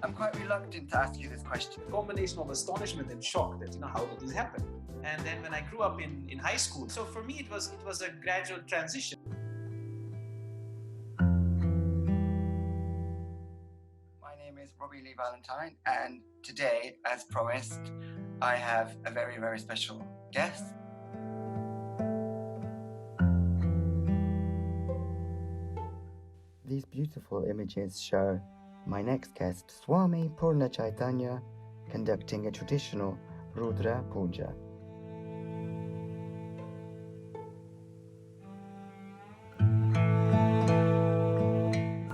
I'm quite reluctant to ask you this question. Combination of astonishment and shock that, how did this happen? And then when I grew up in high school, so for me it was a gradual transition. My name is Ravi Valentine, and today, as promised, I have a very, very special guest. These beautiful images show my next guest, Swami Purnachaitanya, conducting a traditional Rudra Puja.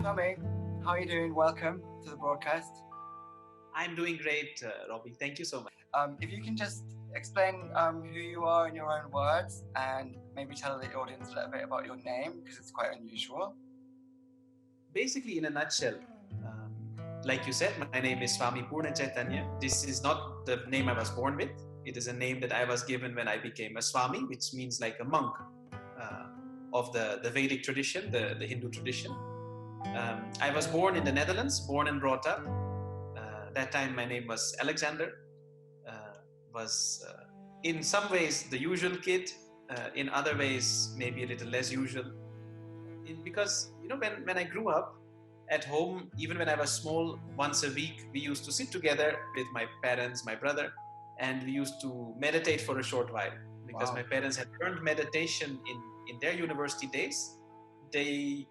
Swami, how are you doing? Welcome to the broadcast. I'm doing great, Ravi. Thank you so much. If you can just explain who you are in your own words and maybe tell the audience a little bit about your name, because it's quite unusual. Basically, in a nutshell, like you said, my name is Swami Purnachaitanya. This is not the name I was born with. It is a name that I was given when I became a Swami, which means like a monk of the Vedic tradition, the Hindu tradition. I was born in the Netherlands, born and brought up. That time my name was Alexander. Was in some ways the usual kid, in other ways maybe a little less usual. Because when I grew up at home, even when I was small, once a week we used to sit together with my parents, my brother, and we used to meditate for a short while. Because my parents had learned meditation in their university days. They,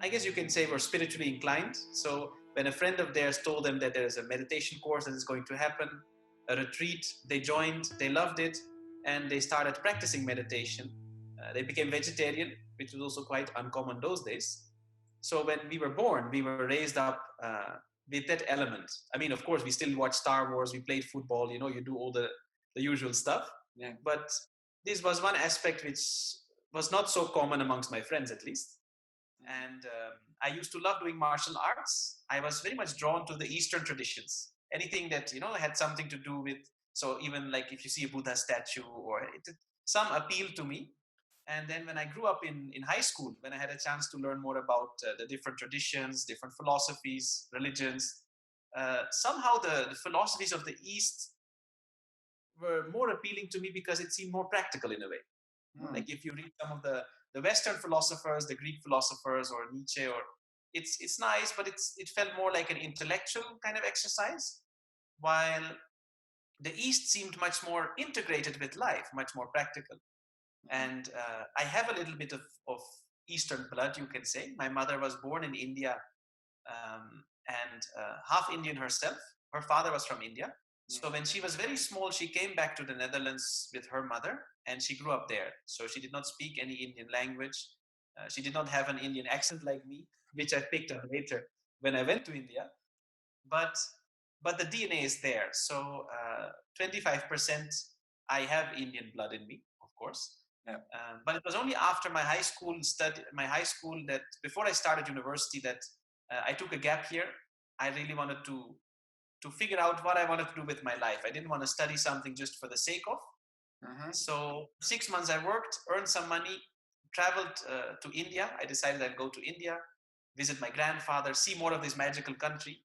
I guess you can say, were spiritually inclined. So when a friend of theirs told them that there's a meditation course that is going to happen, a retreat, they joined, they loved it, and they started practicing meditation. They became vegetarian, which was also quite uncommon those days. So when we were born, we were raised up with that element. I mean, of course, we still watch Star Wars, we played football, you do all the usual stuff. Yeah. But this was one aspect which was not so common amongst my friends, at least. And I used to love doing martial arts. I was very much drawn to the Eastern traditions. Anything that, had something to do with, so even like if you see a Buddha statue or some appeal to me. And then when I grew up in high school, when I had a chance to learn more about the different traditions, different philosophies, religions, somehow the philosophies of the East were more appealing to me because it seemed more practical in a way. Like if you read some of the Western philosophers, the Greek philosophers or Nietzsche, or it's nice, but it felt more like an intellectual kind of exercise, while the East seemed much more integrated with life, much more practical. And I have a little bit of Eastern blood, you can say. My mother was born in India and half Indian herself. Her father was from India. So when she was very small, she came back to the Netherlands with her mother, and she grew up there. So she did not speak any Indian language. She did not have an Indian accent like me, which I picked up later when I went to India. But the DNA is there. So 25% I have Indian blood in me, of course. Yeah. But it was only after my high school that before I started university that I took a gap year. I really wanted to figure out what I wanted to do with my life. I didn't want to study something just for the sake of. So 6 months I worked, earned some money, traveled to India. I decided I'd go to India, visit my grandfather, see more of this magical country,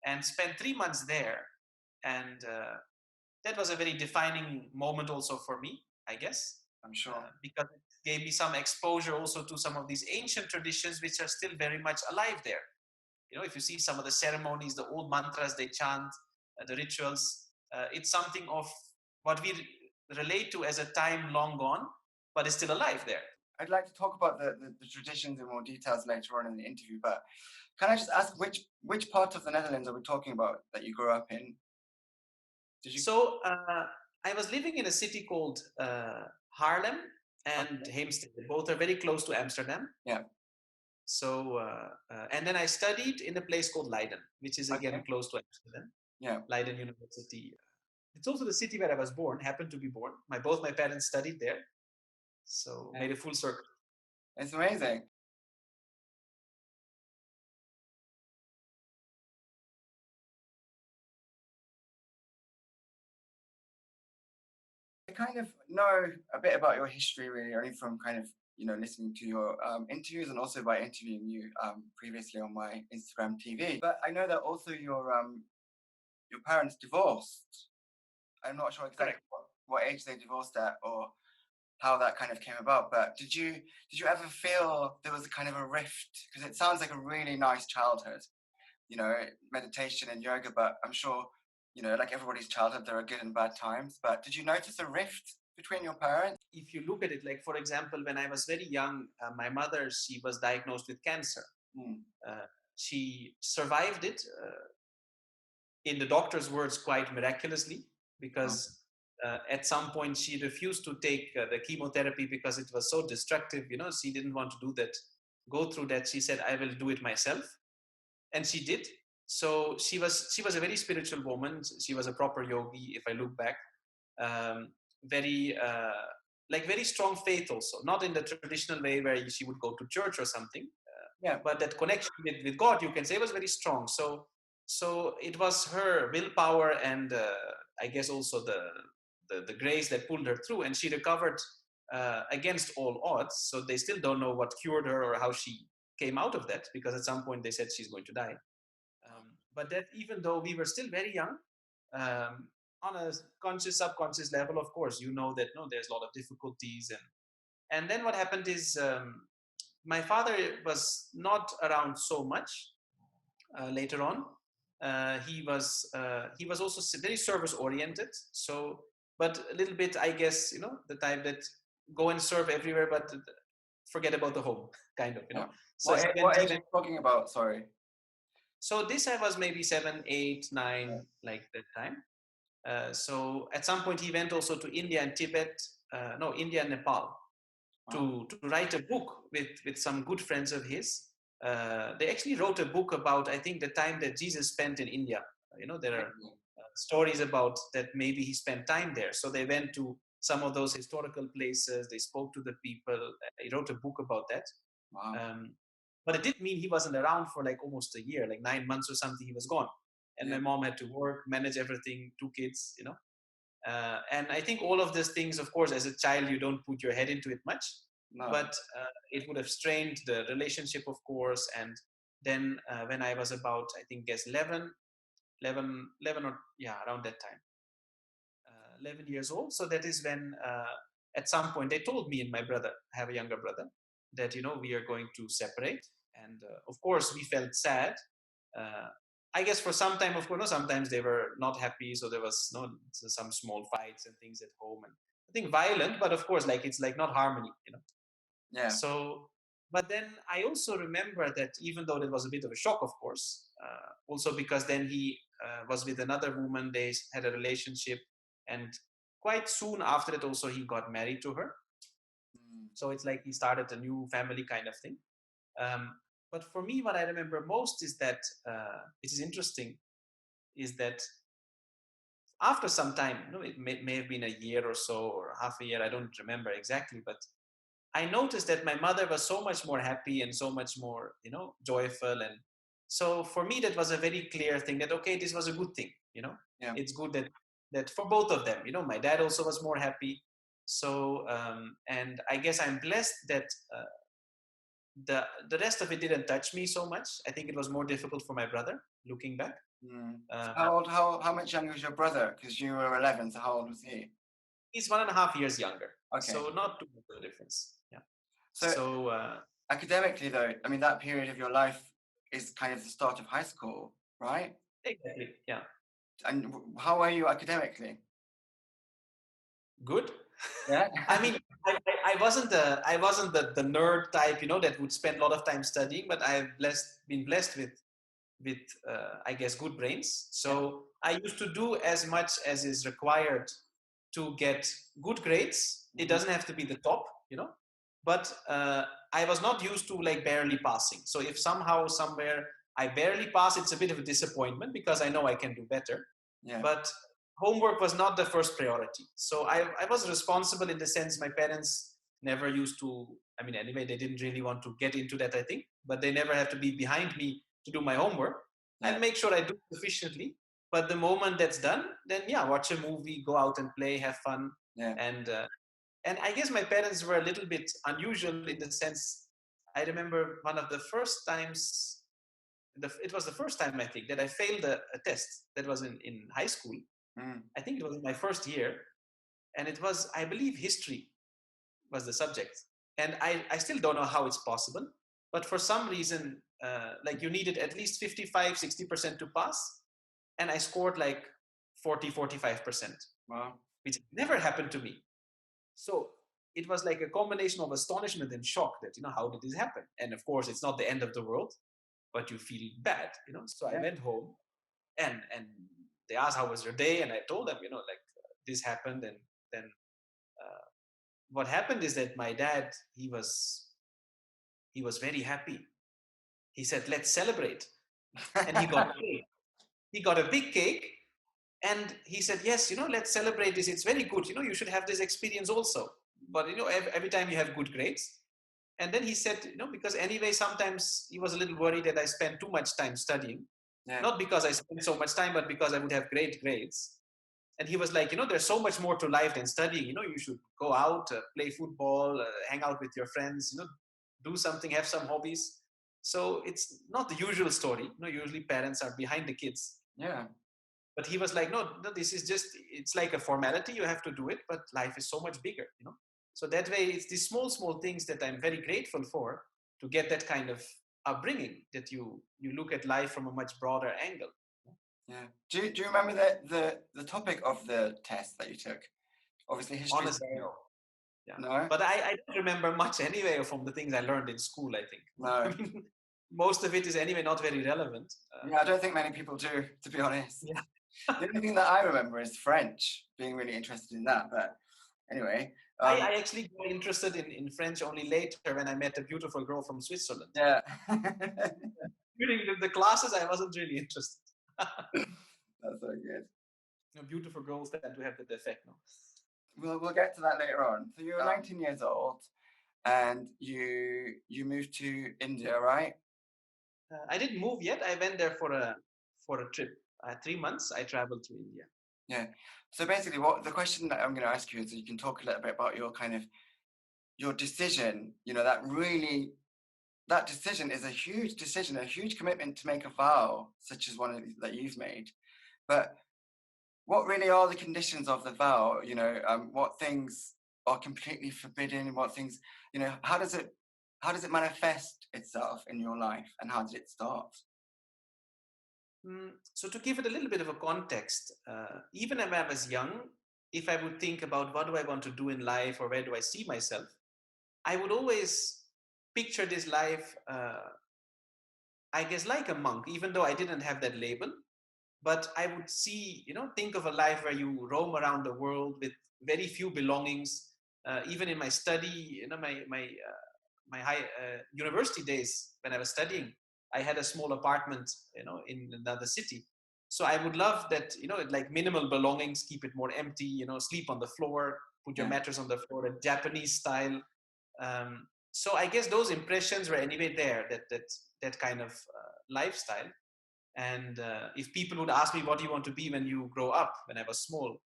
and spend 3 months there. And that was a very defining moment also for me, I guess. I'm sure. Because it gave me some exposure also to some of these ancient traditions which are still very much alive there. If you see some of the ceremonies, the old mantras they chant, the rituals, it's something of what we relate to as a time long gone, but it's still alive there. I'd like to talk about the traditions in more details later on in the interview, but can I just ask which part of the Netherlands are we talking about that you grew up in? So I was living in a city called Haarlem and Heemstede. Both are very close to Amsterdam. Yeah. So, and then I studied in a place called Leiden, which is again close to Amsterdam. Yeah. Leiden University. It's also the city where I was born, happened to be born. Both my parents studied there. So made a full circle. It's amazing. I kind of know a bit about your history, really, only from kind of listening to your interviews and also by interviewing you previously on my Instagram TV. But I know that also your parents divorced. I'm not sure exactly what age they divorced at or how that kind of came about. But did you ever feel there was a kind of a rift? Because it sounds like a really nice childhood, meditation and yoga. But I'm sure, like everybody's childhood, there are good and bad times. But did you notice a rift between your parents? If you look at it, like for example, when I was very young, my mother, she was diagnosed with cancer. She survived it, in the doctor's words, quite miraculously, because at some point she refused to take the chemotherapy because it was so destructive. She didn't want to go through that. She said, I will do it myself. And she did. So she was a very spiritual woman. She was a proper yogi, if I look back. Very strong faith also, not in the traditional way where she would go to church or something. But that connection with God, you can say, was very strong. So it was her willpower and I guess also the grace that pulled her through, and she recovered against all odds. So they still don't know what cured her or how she came out of that, because at some point they said she's going to die. But that, even though we were still very young, on a conscious, subconscious level, of course, that there's a lot of difficulties, and then what happened is my father was not around so much later on. He was also very service oriented. So, but a little bit, I guess, the type that go and serve everywhere, but forget about the home, kind of, So what age are you talking about? Sorry. So this I was maybe 7, 8, 9, like that time. So at some point he went also to India and Tibet, India and Nepal, to write a book with some good friends of his. They actually wrote a book about, I think, the time that Jesus spent in India. There are stories about that maybe he spent time there. So they went to some of those historical places. They spoke to the people. He wrote a book about that. Wow. But it did mean he wasn't around for like almost a year, like 9 months or something. He was gone. And my mom had to work, manage everything, 2 kids, and I think all of these things, of course, as a child, you don't put your head into it much, but it would have strained the relationship, of course. And then when I was about, I think, 11 or, around that time, 11 years old. So that is when, at some point, they told me and my brother, I have a younger brother, that, we are going to separate. And of course, we felt sad. I guess for some time, of course, sometimes they were not happy. So there was some small fights and things at home, and I think violent, but of course, it's not harmony, Yeah. So, but then I also remember that even though that was a bit of a shock, of course, also because then he was with another woman, they had a relationship, and quite soon after that also he got married to her. So it's like he started a new family kind of thing. But for me, what I remember most is that, it is interesting, is that after some time, it may have been a year or so, or half a year, I don't remember exactly, but I noticed that my mother was so much more happy and so much more, joyful. And so for me, that was a very clear thing that, okay, this was a good thing, It's good that for both of them, my dad also was more happy. So, and I guess I'm blessed that the rest of it didn't touch me so much. I think it was more difficult for my brother, looking back. How much younger was your brother? Because you were 11, so how old was he? He's 1.5 years younger. Okay. So not too much of a difference. Yeah. So academically, though, I mean, that period of your life is kind of the start of high school, right? Exactly. Yeah. And how are you academically? Good. Yeah. I mean, I wasn't the nerd type, that would spend a lot of time studying, but I've been blessed with I guess good brains. So I used to do as much as is required to get good grades. It doesn't have to be the top, but I was not used to barely passing. So if somehow somewhere I barely pass, it's a bit of a disappointment because I know I can do better. Yeah. But homework was not the first priority. So I was responsible in the sense my parents never used to, anyway, they didn't really want to get into that, I think, but they never had to be behind me to do my homework. Yeah. And make sure I do sufficiently. But the moment that's done, then watch a movie, go out and play, have fun. Yeah. And And I guess my parents were a little bit unusual in the sense, I remember one of the first times, it was the first time I think that I failed a test that was in high school. I think it was in my first year. And it was, I believe, history was the subject. And I still don't know how it's possible. But for some reason, like you needed at least 55, 60% to pass. And I scored like 40, 45%. Wow. Which never happened to me. So it was like a combination of astonishment and shock that, how did this happen? And of course, it's not the end of the world, but you feel bad, So I went home and they asked, how was your day? And I told them, this happened. And then what happened is that my dad, he was very happy. He said, let's celebrate. And he got cake. He got a big cake. And he said, yes, let's celebrate this. It's very good. You should have this experience also. But, every time you have good grades. And then he said, because anyway, sometimes he was a little worried that I spent too much time studying. Yeah. Not because I spent so much time, but because I would have great grades. And he was like, there's so much more to life than studying. You should go out, play football, hang out with your friends, do something, have some hobbies. So it's not the usual story. Usually parents are behind the kids. Yeah. But he was like, no, this is just, it's like a formality. You have to do it, but life is so much bigger, So that way, it's these small things that I'm very grateful for to get that kind of upbringing, that you look at life from a much broader angle. Yeah. Do you remember the topic of the test that you took? Obviously, history. Honestly, no. Yeah. No? But I don't remember much anyway from the things I learned in school, I think. No. I mean, most of it is anyway not very relevant. Yeah, I don't think many people do, to be honest. Yeah. The only thing that I remember is French, being really interested in that. But anyway. I actually got interested in French only later when I met a beautiful girl from Switzerland. Yeah. During the classes, I wasn't really interested. That's so good. Beautiful girls tend to have that effect, no? We'll get to that later on. So you were 19 years old, and you moved to India, right? I didn't move yet. I went there for a trip. 3 months. I traveled to India. Yeah. So basically, the question that I'm going to ask you is, you can talk a little bit about your decision. That decision is a huge decision, a huge commitment to make a vow, such as one that you've made. But what really are the conditions of the vow? What things are completely forbidden? What things, how does it manifest itself in your life, and how did it start? So to give it a little bit of a context, even when I was young, if I would think about what do I want to do in life or where do I see myself, I would always picture this life, I guess, like a monk, even though I didn't have that label. But I would see, think of a life where you roam around the world with very few belongings. Even in my study, my high university days when I was studying, I had a small apartment, in another city. So I would love that, like minimal belongings, keep it more empty, sleep on the floor, put your mattress on the floor, a Japanese style. So I guess those impressions were anyway there, that kind of lifestyle. And if people would ask me, what do you want to be when you grow up, when I was small,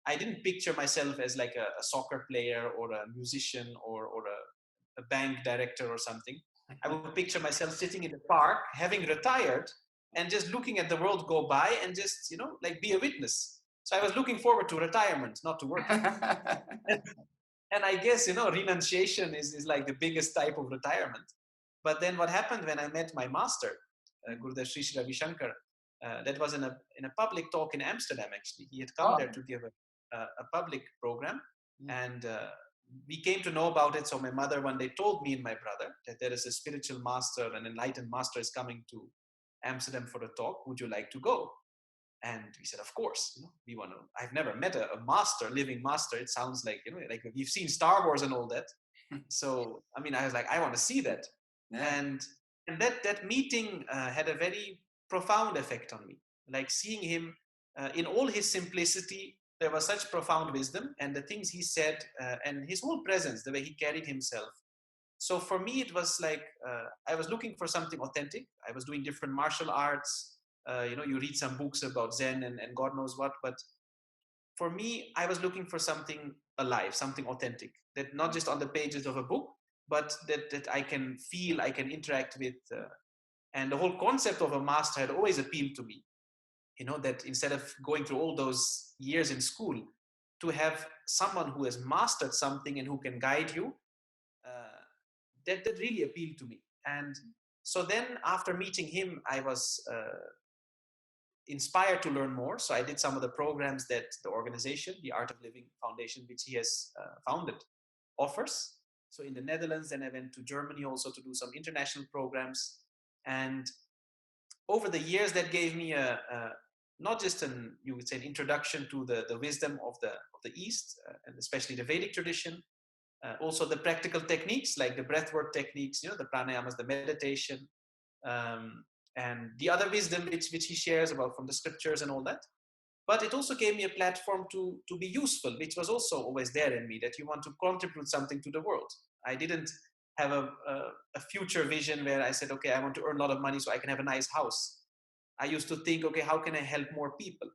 I didn't picture myself as like a soccer player or a musician or a bank director or something. I would picture myself sitting in the park, having retired, and just looking at the world go by and just, like be a witness. So I was looking forward to retirement, not to work. And I guess, renunciation is like the biggest type of retirement. But then what happened when I met my master, Gurudev Sri Ravi Shankar, that was in a public talk in Amsterdam, actually. He had come there to give a public program. And we came to know about it. So my mother one day told me and my brother that there is a spiritual master, an enlightened master is coming to Amsterdam for a talk. Would you like to go? And we said, of course, we want to. I've never met a master, living master. It sounds like, like we've seen Star Wars and all that. So, I was like, I want to see that. Yeah. And that meeting had a very profound effect on me. Like seeing him in all his simplicity, there was such profound wisdom, and the things he said and his whole presence, the way he carried himself. So for me, it was like, I was looking for something authentic. I was doing different martial arts. You read some books about Zen and God knows what. But for me, I was looking for something alive, something authentic, that not just on the pages of a book, but that I can feel, I can interact with. And the whole concept of a master had always appealed to me. That instead of going through all those years in school, to have someone who has mastered something and who can guide you, that really appealed to me. And so then after meeting him, I was inspired to learn more. So I did some of the programs that the organization, the Art of Living Foundation, which he has founded, offers. So in the Netherlands, then I went to Germany also to do some international programs. And over the years, that gave me not just an introduction to the wisdom of the East, and especially the Vedic tradition, also the practical techniques like the breathwork techniques, the pranayamas, the meditation, and the other wisdom which he shares about from the scriptures and all that. But it also gave me a platform to be useful, which was also always there in me, that you want to contribute something to the world. I didn't have a future vision where I said, okay, I want to earn a lot of money so I can have a nice house. I used to think, okay, how can I help more people?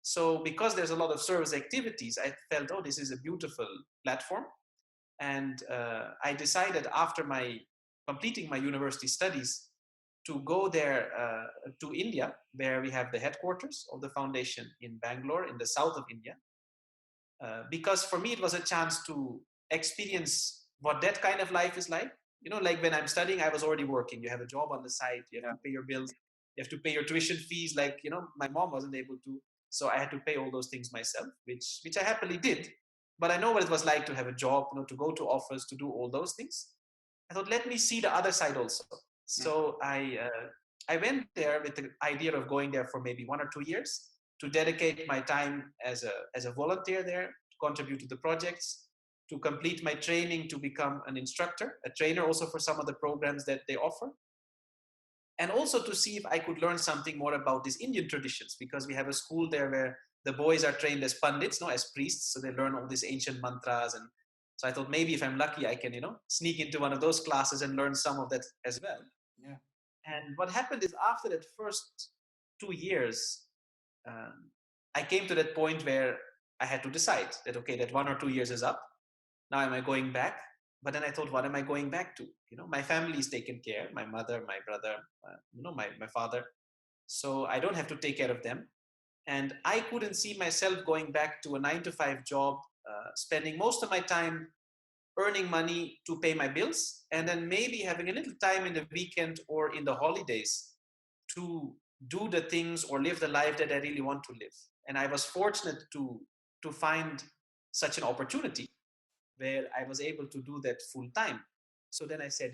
So because there's a lot of service activities, I felt, oh, this is a beautiful platform. And I decided after completing my university studies to go there to India, where we have the headquarters of the foundation in Bangalore, in the south of India. Because for me, it was a chance to experience what that kind of life is like. Like when I'm studying, I was already working. You have a job on the side, you have to pay your bills, you have to pay your tuition fees. Like, my mom wasn't able to, so I had to pay all those things myself, which I happily did. But I know what it was like to have a job, to go to office, to do all those things. I thought, let me see the other side also. So I went there with the idea of going there for maybe 1 or 2 years to dedicate my time as a volunteer there, to contribute to the projects, to complete my training to become an instructor, a trainer also for some of the programs that they offer. And also to see if I could learn something more about these Indian traditions, because we have a school there where the boys are trained as pandits, as priests. So they learn all these ancient mantras. And so I thought maybe if I'm lucky, I can, sneak into one of those classes and learn some of that as well. Yeah. And what happened is after that first 2 years, I came to that point where I had to decide that, okay, that 1 or 2 years is up. Now am I going back? But then I thought, what am I going back to? My family is taken care, my mother, my brother, my father. So I don't have to take care of them. And I couldn't see myself going back to a 9-to-5 job, spending most of my time earning money to pay my bills, and then maybe having a little time in the weekend or in the holidays to do the things or live the life that I really want to live. And I was fortunate to find such an opportunity where I was able to do that full time. So then I said,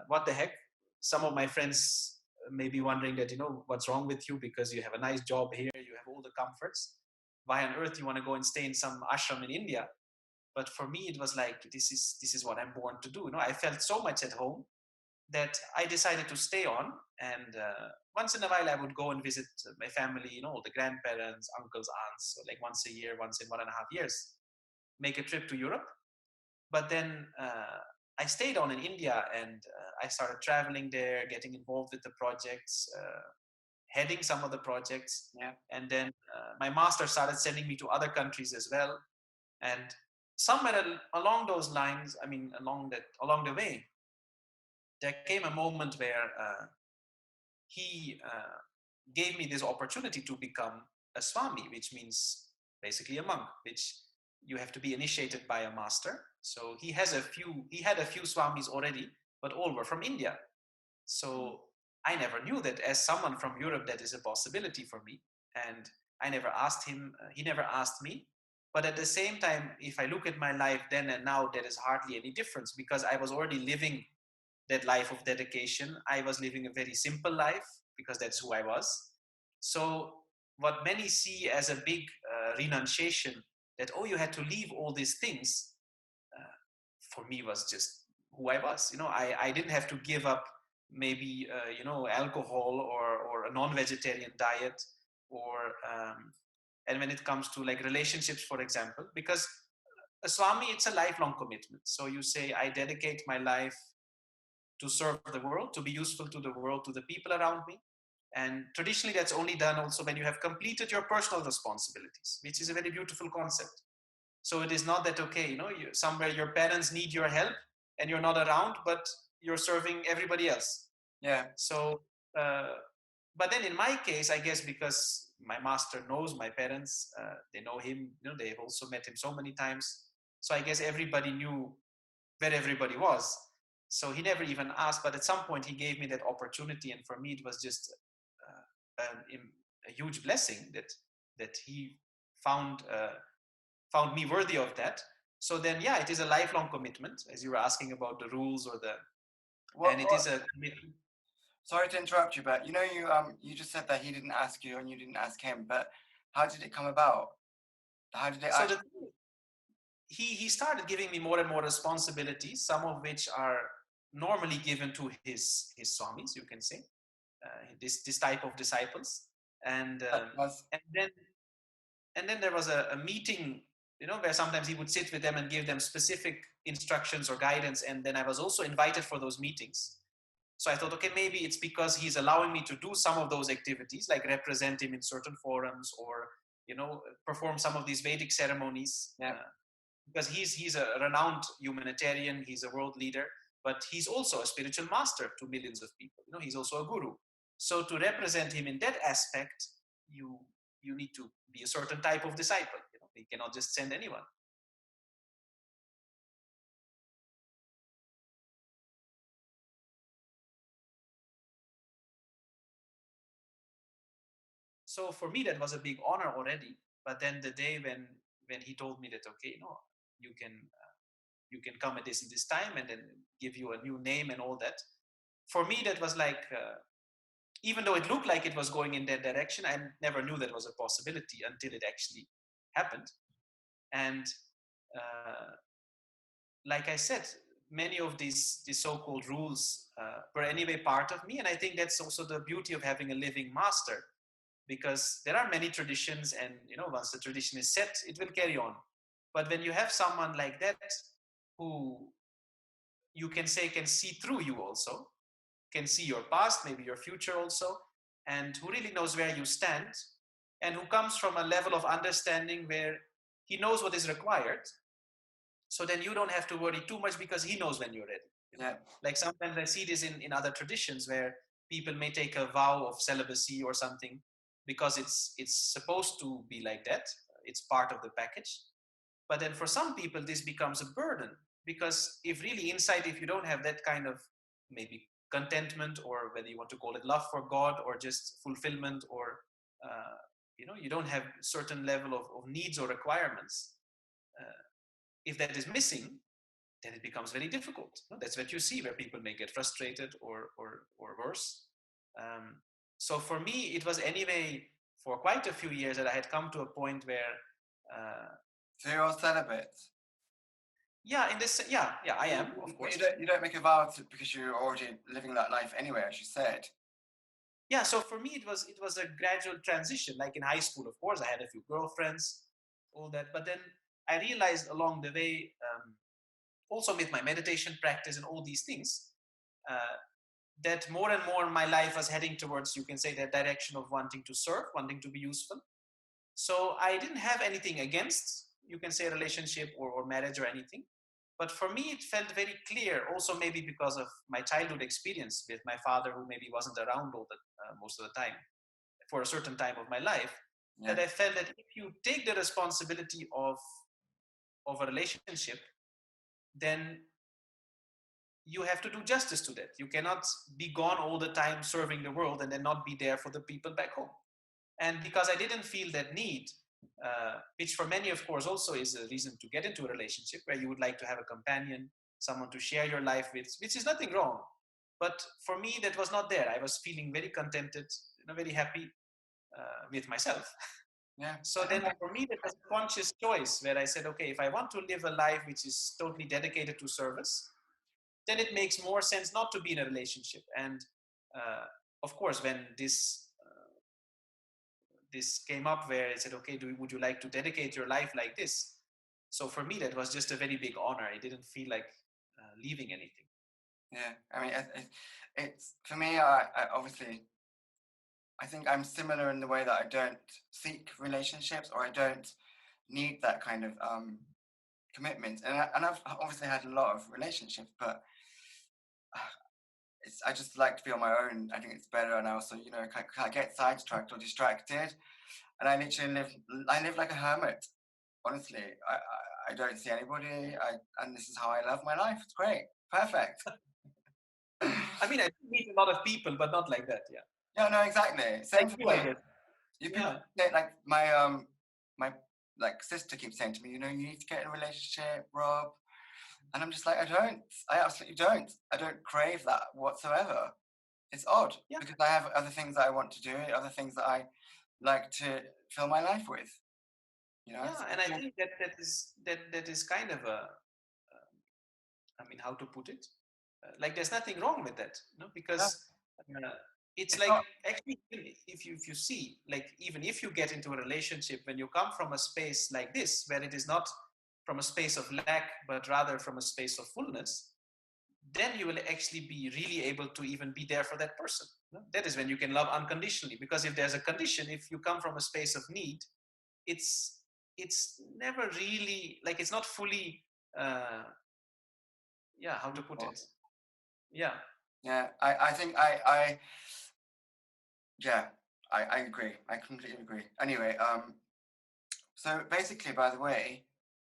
what the heck? Some of my friends may be wondering that, what's wrong with you, because you have a nice job here, you have all the comforts. Why on earth you want to go and stay in some ashram in India? But for me, it was like, this is what I'm born to do. I felt so much at home that I decided to stay on. And once in a while, I would go and visit my family, all the grandparents, uncles, aunts, so like once a year, once in 1.5 years, make a trip to Europe. But then I stayed on in India, and I started traveling there, getting involved with the projects, heading some of the projects. Yeah. And then my master started sending me to other countries as well. And somewhere along those lines, along the way, there came a moment where he gave me this opportunity to become a Swami, which means basically a monk, which you have to be initiated by a master. So he had a few Swamis already, but all were from India. So I never knew that as someone from Europe, that is a possibility for me. And I never asked him, he never asked me. But at the same time, if I look at my life then and now, there is hardly any difference, because I was already living that life of dedication. I was living a very simple life because that's who I was. So what many see as a big renunciation, that, oh, you had to leave all these things, for me was just who I was. I didn't have to give up maybe, alcohol or a non-vegetarian diet, or and when it comes to like relationships, for example, because a Swami, it's a lifelong commitment. So you say, I dedicate my life to serve the world, to be useful to the world, to the people around me. And traditionally, that's only done also when you have completed your personal responsibilities, which is a very beautiful concept. So it is not that, okay, somewhere your parents need your help and you're not around, but you're serving everybody else. Yeah. So, but then in my case, I guess because my master knows my parents, they know him, they've also met him so many times. So I guess everybody knew where everybody was. So he never even asked, but at some point he gave me that opportunity. And for me, it was just a huge blessing that he found me worthy of that. So then, yeah, it is a lifelong commitment, as you were asking about the rules or is a commitment. Sorry to interrupt you, but you just said that he didn't ask you and you didn't ask him, but how did it come about? How did it actually... he started giving me more and more responsibilities, some of which are normally given to his swamis, you can say, this type of disciples, and then there was a meeting, where sometimes he would sit with them and give them specific instructions or guidance, and then I was also invited for those meetings. So I thought, okay, maybe it's because he's allowing me to do some of those activities, like represent him in certain forums or perform some of these Vedic ceremonies. Yeah. Because he's a renowned humanitarian, he's a world leader, but he's also a spiritual master to millions of people. He's also a guru. So to represent him in that aspect, you need to be a certain type of disciple. He cannot just send anyone. So for me, that was a big honor already. But then the day when he told me that, okay, you can come at this time, and then give you a new name and all that. For me, that was like, even though it looked like it was going in that direction, I never knew that was a possibility until it actually happened. And like I said, many of these so-called rules were anyway part of me. And I think that's also the beauty of having a living master, because there are many traditions, and once the tradition is set, it will carry on. But when you have someone like that who you can say can see through you also, can see your past, maybe your future also, and who really knows where you stand, and who comes from a level of understanding where he knows what is required, so then you don't have to worry too much because he knows when you're ready. Yeah. Like sometimes I see this in other traditions where people may take a vow of celibacy or something because it's supposed to be like that. It's part of the package. But then for some people, this becomes a burden, because if really inside, if you don't have that kind of maybe contentment, or whether you want to call it love for God or just fulfillment, or you don't have certain level of needs or requirements, if that is missing, then it becomes very difficult. That's what you see, where people may get frustrated or worse. So for me, it was anyway for quite a few years that I had come to a point where. So you're all celibate? Yeah, I am, of course. You don't make a vow because you're already living that life anyway, as you said. Yeah, so for me, it was a gradual transition. Like in high school, of course, I had a few girlfriends, all that. But then I realized along the way, also with my meditation practice and all these things, that more and more my life was heading towards, you can say, that direction of wanting to serve, wanting to be useful. So I didn't have anything against, you can say, a relationship or marriage or anything. But for me, it felt very clear, also maybe because of my childhood experience with my father, who maybe wasn't around most of the time, for a certain time of my life, that I felt that if you take the responsibility of a relationship, then you have to do justice to that. You cannot be gone all the time serving the world and then not be there for the people back home. And because I didn't feel that need, which for many, of course, also is a reason to get into a relationship where you would like to have a companion, someone to share your life with, which is nothing wrong. But for me, that was not there. I was feeling very contented, very happy with myself. Yeah. So then for me, that was a conscious choice where I said, okay, if I want to live a life which is totally dedicated to service, then it makes more sense not to be in a relationship. And of course, when this came up, where I said, okay, would you like to dedicate your life like this? So for me, that was just a very big honor. I didn't feel like leaving anything. Yeah, I mean, it's for me. I obviously, I think I'm similar in the way that I don't seek relationships, or I don't need that kind of commitment, and I've obviously had a lot of relationships, but I just like to be on my own. I think it's better, and I also, you know, I get sidetracked or distracted, and I literally live like a hermit. Honestly, I don't see anybody, and this is how I love my life. It's great, perfect. I mean, I meet a lot of people, but not like that. Yeah. Yeah, no, exactly. Same for me. You people say, like my like sister keeps saying to me, you know, you need to get in a relationship, Rob. And I'm just like, I absolutely don't. I don't crave that whatsoever. It's odd because I have other things that I want to do, other things that I like to fill my life with. You know? Yeah, and I think that is kind of a, I mean, how to put it? Like, there's nothing wrong with that, no? Because it's like, actually, if you see, like, even if you get into a relationship, when you come from a space like this, where it is not from a space of lack, but rather from a space of fullness, then you will actually be really able to even be there for that person. No? That is when you can love unconditionally. Because if there's a condition, if you come from a space of need, it's never really, like, it's not fully, how to put it? Yeah, I think I agree. I completely agree. Anyway, so basically, by the way,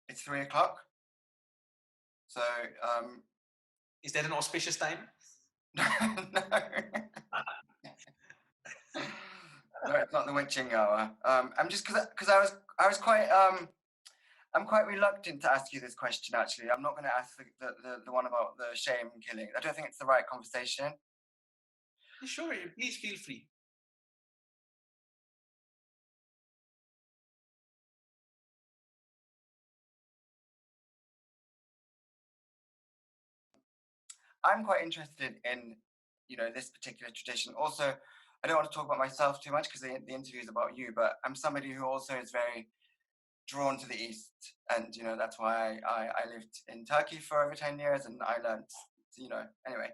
it's 3 o'clock. So is that an auspicious time? No. No, it's not the witching hour. I'm just because I was quite I'm quite reluctant to ask you this question. Actually, I'm not going to ask the one about the shame killing. I don't think it's the right conversation. Sure, please feel free. I'm quite interested in, you know, this particular tradition. Also, I don't want to talk about myself too much because the interview is about you, but I'm somebody who also is very drawn to the East. And, you know, that's why I lived in Turkey for over 10 years and I learned, you know, anyway.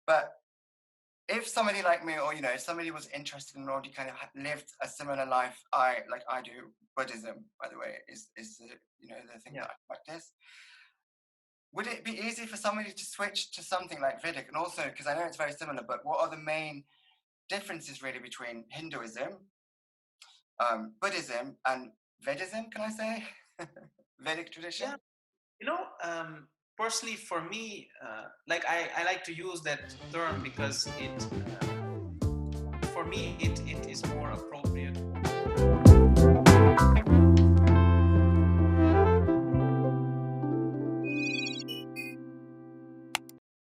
But if somebody like me, or, you know, if somebody was interested in already kind of lived a similar life, like I do, Buddhism, by the way, is the, you know, the thing that I practice. Would it be easy for somebody to switch to something like Vedic? And also, because I know it's very similar, but what are the main differences really between Hinduism, Buddhism, and Vedism, can I say? Vedic tradition? Yeah. You know, personally, for me, like I like to use that term because it, for me, it is more appropriate